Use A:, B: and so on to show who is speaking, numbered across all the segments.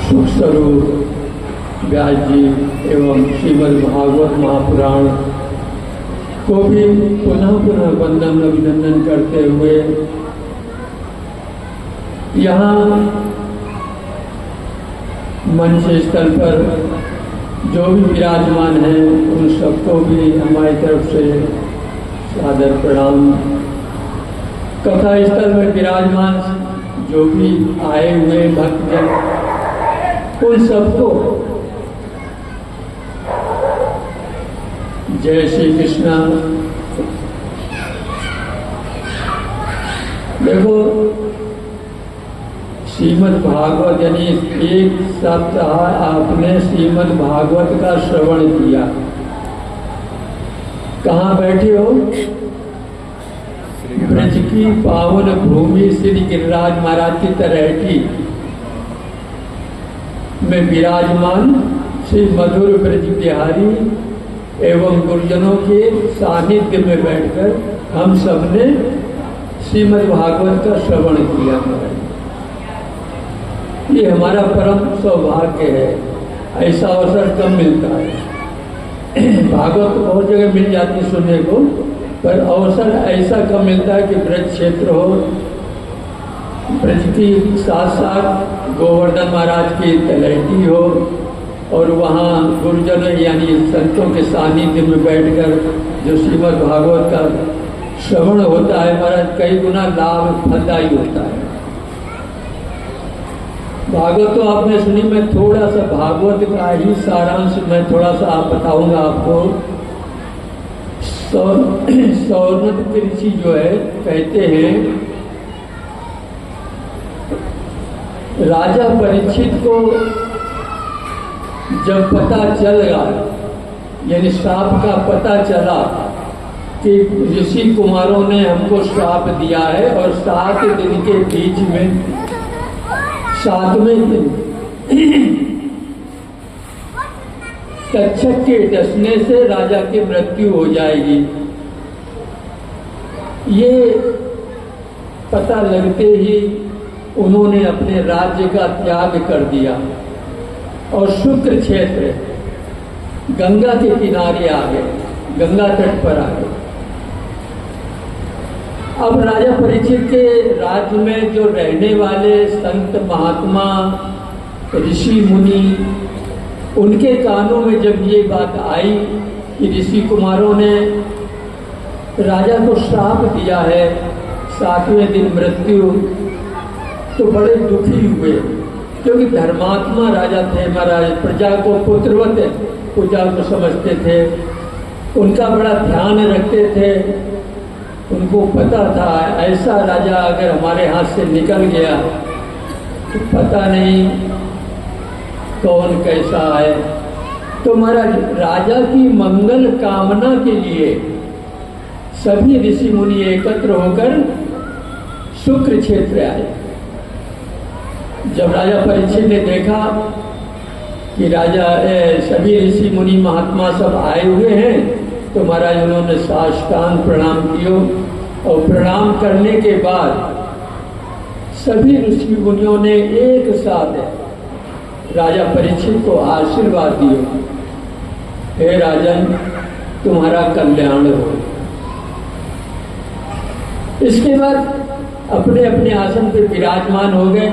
A: सुख स्वरूप व्यास जी एवं श्रीमद् भागवत महापुराण को भी पुनः पुनः वंदन अभिनंदन करते हुए यहाँ मंच स्थल पर जो भी विराजमान हैं उन सबको भी हमारी तरफ से सादर प्रणाम। कथा स्थल में विराजमान जो भी आए हुए भक्तजन उन सबको जय श्री कृष्णा। देखो श्रीमद् भागवत यानी एक सप्ताह आपने श्रीमद् भागवत का श्रवण किया। कहाँ बैठे हो? ब्रज की पावन भूमि श्री गिरिराज महाराज की तलहटी में विराजमान श्री मधुर ब्रज बिहारी एवं गुरुजनों के सानिध्य में बैठकर हम सबने श्रीमद् भागवत का श्रवण किया। ये हमारा परम सौभाग्य है। ऐसा अवसर कम मिलता है। भागवत तो बहुत जगह मिल जाती सुनने को, पर अवसर ऐसा कम मिलता है कि ब्रज क्षेत्र हो, ब्रज की साथ साथ गोवर्धन महाराज की तलहटी हो और वहाँ गुरुजन यानी संतों के सानिध्य में बैठकर जो श्रीमद् भागवत का श्रवण होता है महाराज कई गुना लाभ फलदायी होता है। भागवत तो आपने सुनी, मैं थोड़ा सा भागवत का ही सारांश मैं थोड़ा सा आप बताऊंगा आपको। सौनक ऋषि जो है कहते हैं राजा परीक्षित को जब पता चल गया यानी श्राप का पता चला कि ऋषि कुमारों ने हमको श्राप दिया है और 7 दिन के बीच में 7वें दिन तक्षक के डसने से राजा की मृत्यु हो जाएगी। ये पता लगते ही उन्होंने अपने राज्य का त्याग कर दिया और शुक्र क्षेत्र गंगा के किनारे आ गए, गंगा तट पर आ गए। अब राजा परीक्षित के राज्य में जो रहने वाले संत महात्मा ऋषि मुनि उनके कानों में जब ये बात आई कि ऋषि कुमारों ने राजा को श्राप दिया है 7वें दिन मृत्यु, तो बड़े दुखी हुए क्योंकि धर्मात्मा राजा थे महाराज, प्रजा को पुत्रवत पूजा को समझते थे, उनका बड़ा ध्यान रखते थे। उनको पता था ऐसा राजा अगर हमारे हाथ से निकल गया तो पता नहीं कौन कैसा है। तो महाराज राजा की मंगल कामना के लिए सभी ऋषि मुनि एकत्र होकर शुक्र क्षेत्र आए। जब राजा परीक्षित ने देखा कि राजा सभी ऋषि मुनि महात्मा सब आए हुए हैं तो महाराज उन्होंने साष्टांग प्रणाम किया और प्रणाम करने के बाद सभी ऋषि मुनियों ने एक साथ राजा परीक्षित को आशीर्वाद दिए, हे राजन तुम्हारा कल्याण हो। इसके बाद अपने अपने आसन पर विराजमान हो गए।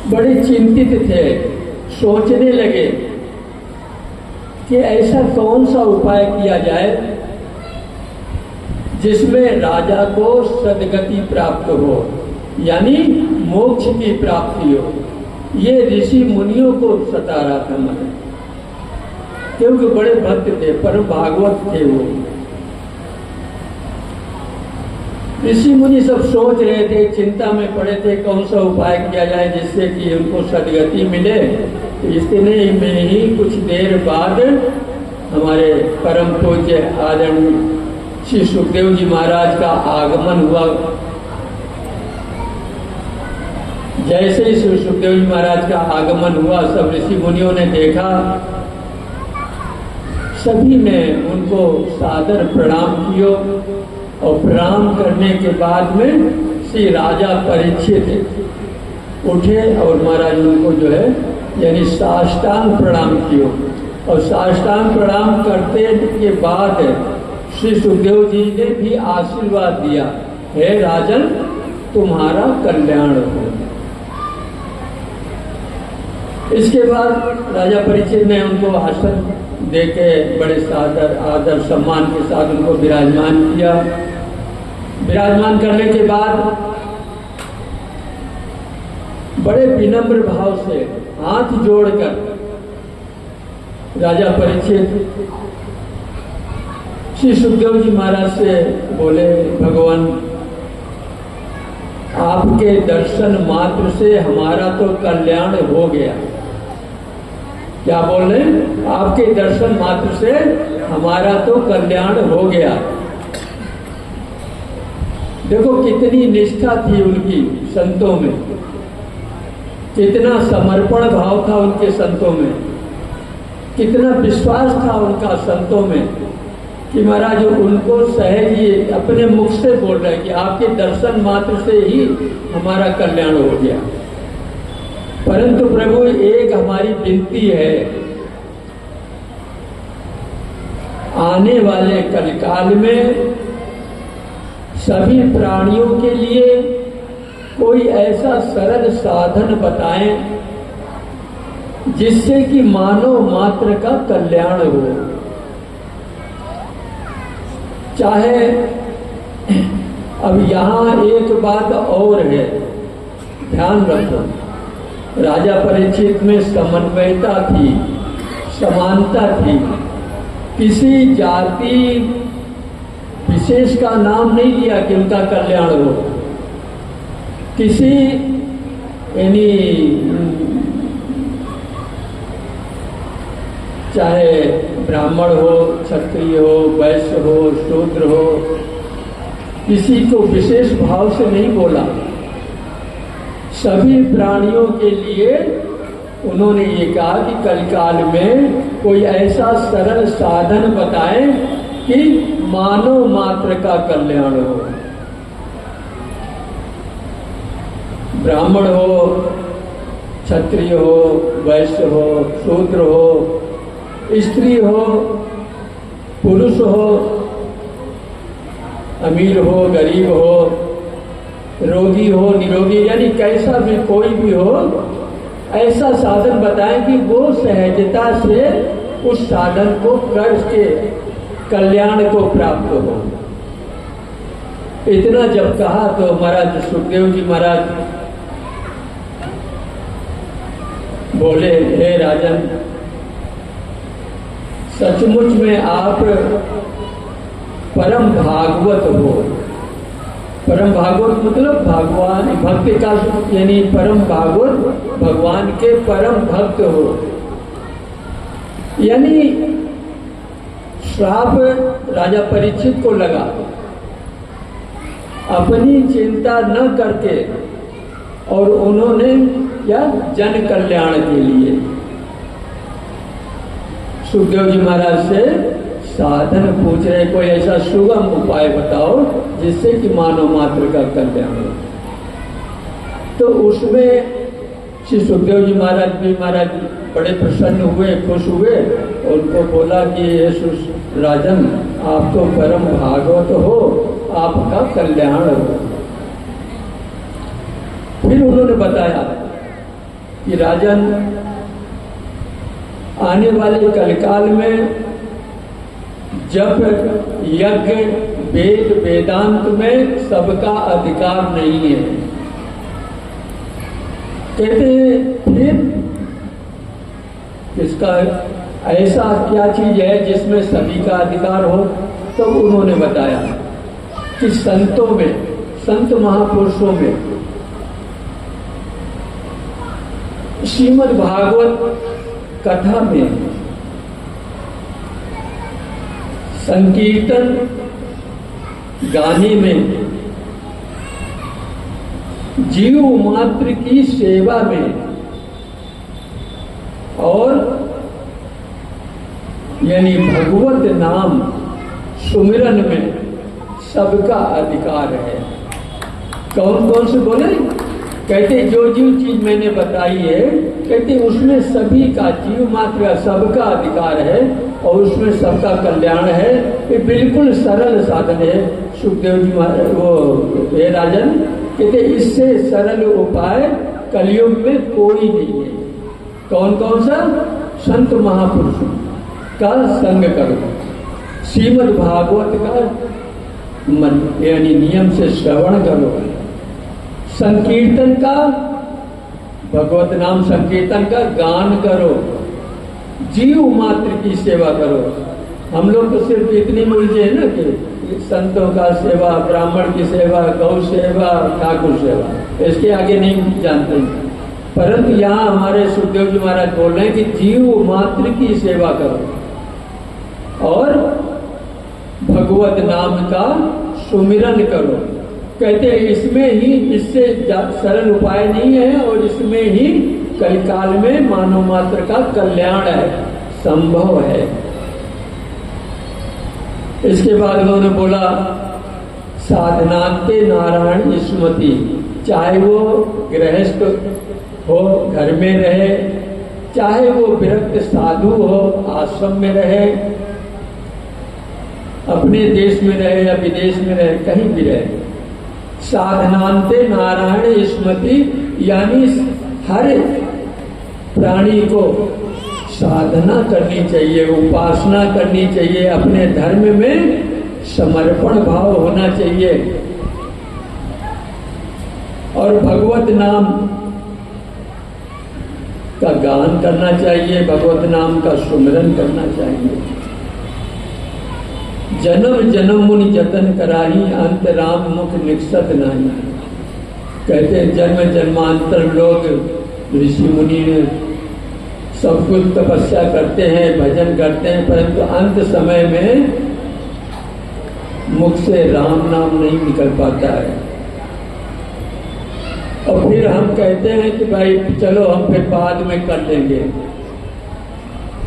A: बड़े चिंतित थे, सोचने लगे कि ऐसा कौन सा उपाय किया जाए जिसमें राजा को सद्गति प्राप्त हो यानी मोक्ष की प्राप्ति हो। ये ऋषि मुनियों को सता रहा था मन, क्योंकि बड़े भक्त थे, परम भागवत थे वो। ऋषि मुनि सब सोच रहे थे, चिंता में पड़े थे कौन सा उपाय किया जाए जिससे कि उनको सद्गति मिले। इतने में ही कुछ देर बाद हमारे परम पूज्य आदरणीय श्री सुखदेव जी महाराज का आगमन हुआ। जैसे ही श्री सुखदेव जी महाराज का आगमन हुआ सब ऋषि मुनियों ने देखा, सभी ने उनको सादर प्रणाम किया और प्रणाम करने के बाद में श्री राजा परीक्षित उठे और महाराज उनको जो है यानी साष्टांग प्रणाम किया। और साष्टांग प्रणाम करने के बाद श्री सुखदेव जी ने भी आशीर्वाद दिया, हे राजन तुम्हारा कल्याण हो। इसके बाद राजा परीक्षित ने उनको आसन देके बड़े सादर आदर सम्मान के साथ उनको विराजमान किया। विराजमान करने के बाद बड़े विनम्र भाव से हाथ जोड़कर राजा परीक्षित श्री सुखदेव जी महाराज से बोले, भगवान आपके दर्शन मात्र से हमारा तो कल्याण हो गया। क्या बोल रहे हैं? आपके दर्शन मात्र से हमारा तो कल्याण हो गया। देखो कितनी निष्ठा थी उनकी संतों में, कितना समर्पण भाव था उनके संतों में, कितना विश्वास था उनका संतों में कि महाराज उनको सहज ये अपने मुख से बोल रहे हैं कि आपके दर्शन मात्र से ही हमारा कल्याण हो गया। परंतु प्रभु एक हमारी विनती है, आने वाले कलकाल में सभी प्राणियों के लिए कोई ऐसा सरल साधन बताएं जिससे कि मानव मात्र का कल्याण हो। चाहे अब यहाँ एक बात और है, ध्यान रखो, राजा परीक्षित में समन्वयता थी, समानता थी, किसी जाति विशेष का नाम नहीं लिया कि उनका कल्याण हो। किसी यानी चाहे ब्राह्मण हो, क्षत्रिय हो, वैश्य हो, शूद्र हो, किसी को विशेष भाव से नहीं बोला। सभी प्राणियों के लिए उन्होंने ये कहा कि कलकाल में कोई ऐसा सरल साधन बताएं कि मानव मात्र का कल्याण हो। ब्राह्मण हो, क्षत्रिय हो, वैश्य हो, शूद्र हो, स्त्री हो, पुरुष हो, अमीर हो, गरीब हो, रोगी हो, निरोगी, यानी कैसा भी कोई भी हो, ऐसा साधन बताएं कि वो सहजता से उस साधन को करके कल्याण को प्राप्त हो। इतना जब कहा तो महाराज सुखदेव जी महाराज बोले, हे राजन सचमुच में आप परम भागवत हो। परम भागवत मतलब भगवान भक्त का, यानी परम भागवत भगवान के परम भक्त हो। यानी श्राप राजा परीक्षित को लगा, अपनी चिंता न करके, और उन्होंने या जन कल्याण के लिए सुखदेव जी महाराज से साधन पूछ रहे, कोई ऐसा सुगम उपाय बताओ जिससे कि मानव मात्र का कल्याण हो। तो उसमें श्री सुखदेव जी महाराज भी महाराज बड़े प्रसन्न हुए, खुश हुए, और उनको बोला कि ये राजन आप तो परम भागवत हो, आपका कल्याण हो। फिर उन्होंने बताया कि राजन आने वाले कलकाल में जब यज्ञ वेद वेदांत में सबका अधिकार नहीं है, कहते फिर इसका ऐसा क्या चीज है जिसमें सभी का अधिकार हो। तो उन्होंने बताया कि संतों में, संत महापुरुषों में श्रीमद् भागवत कथा में, संकीर्तन गाने में, जीव मात्र की सेवा में, और यानी भगवत नाम सुमिरन में सबका अधिकार है। कौन कौन से बोले? कहते जो जीव चीज मैंने बताई है, कहते उसमें सभी का, जीव मात्र का सबका अधिकार है और उसमें सबका कल्याण है। ये बिल्कुल सरल साधन है। सुखदेव जी वो हे राजन, कहते इससे सरल उपाय कलयुग में कोई नहीं है। कौन कौन सा? संत महापुरुषों का संग करो, श्रीमद् भागवत का मन यानी नियम से श्रवण करो, संकीर्तन का, भगवत नाम संकीर्तन का गान करो, जीव मात्र की सेवा करो। हम लोग तो सिर्फ इतनी मुझे है ना कि संतों का सेवा, ब्राह्मण की सेवा, गौ सेवा, ठाकुर सेवा, इसके आगे नहीं जानते। परंतु यहाँ हमारे सुखदेव जी महाराज बोल रहे हैं कि जीव मात्र की सेवा करो और भगवत नाम का सुमिरन करो। कहते हैं इसमें ही, इससे सरल उपाय नहीं है और इसमें ही कलिकाल में मानव मात्र का कल्याण है, संभव है। इसके बाद उन्होंने बोला साधनांते नारायण स्मृति, चाहे वो गृहस्थ हो, घर में रहे, चाहे वो विरक्त साधु हो, आश्रम में रहे, अपने देश में रहे या विदेश में रहे, कहीं भी रहे, साधनांते नारायण स्मृति यानी हर प्राणी को साधना करनी चाहिए, उपासना करनी चाहिए, अपने धर्म में समर्पण भाव होना चाहिए और भगवत नाम का गान करना चाहिए, भगवत नाम का सुमिरन करना चाहिए। जन्म जन्म मुनि जतन कराही, अंत राम मुख निकसत नहीं। कहते जन्म जन्मांतर लोग ऋषि मुनि सब कुछ तपस्या करते हैं, भजन करते हैं, परंतु अंत समय में मुख से राम नाम नहीं निकल पाता है। और फिर हम कहते हैं कि भाई चलो हम फिर बाद में कर लेंगे,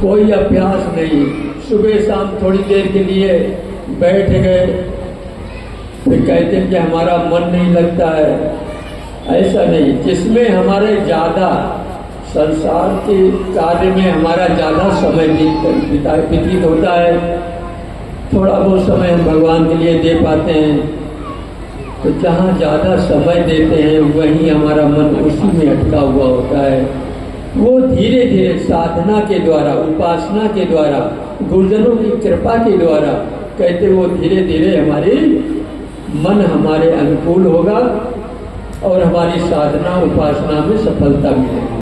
A: कोई अभ्यास नहीं। सुबह शाम थोड़ी देर के लिए बैठ गए, फिर कहते हैं कि हमारा मन नहीं लगता है। ऐसा नहीं, जिसमें हमारे ज्यादा संसार के कार्य में हमारा ज्यादा समय व्यतीत होता है, थोड़ा बहुत समय हम भगवान के लिए दे पाते हैं, तो जहाँ ज्यादा समय देते हैं वहीं हमारा मन उसी में अटका हुआ होता है। वो धीरे धीरे साधना के द्वारा, उपासना के द्वारा, गुरुजनों की कृपा के द्वारा, कहते वो धीरे धीरे हमारे मन हमारे अनुकूल होगा और हमारी साधना उपासना में सफलता मिलेगी।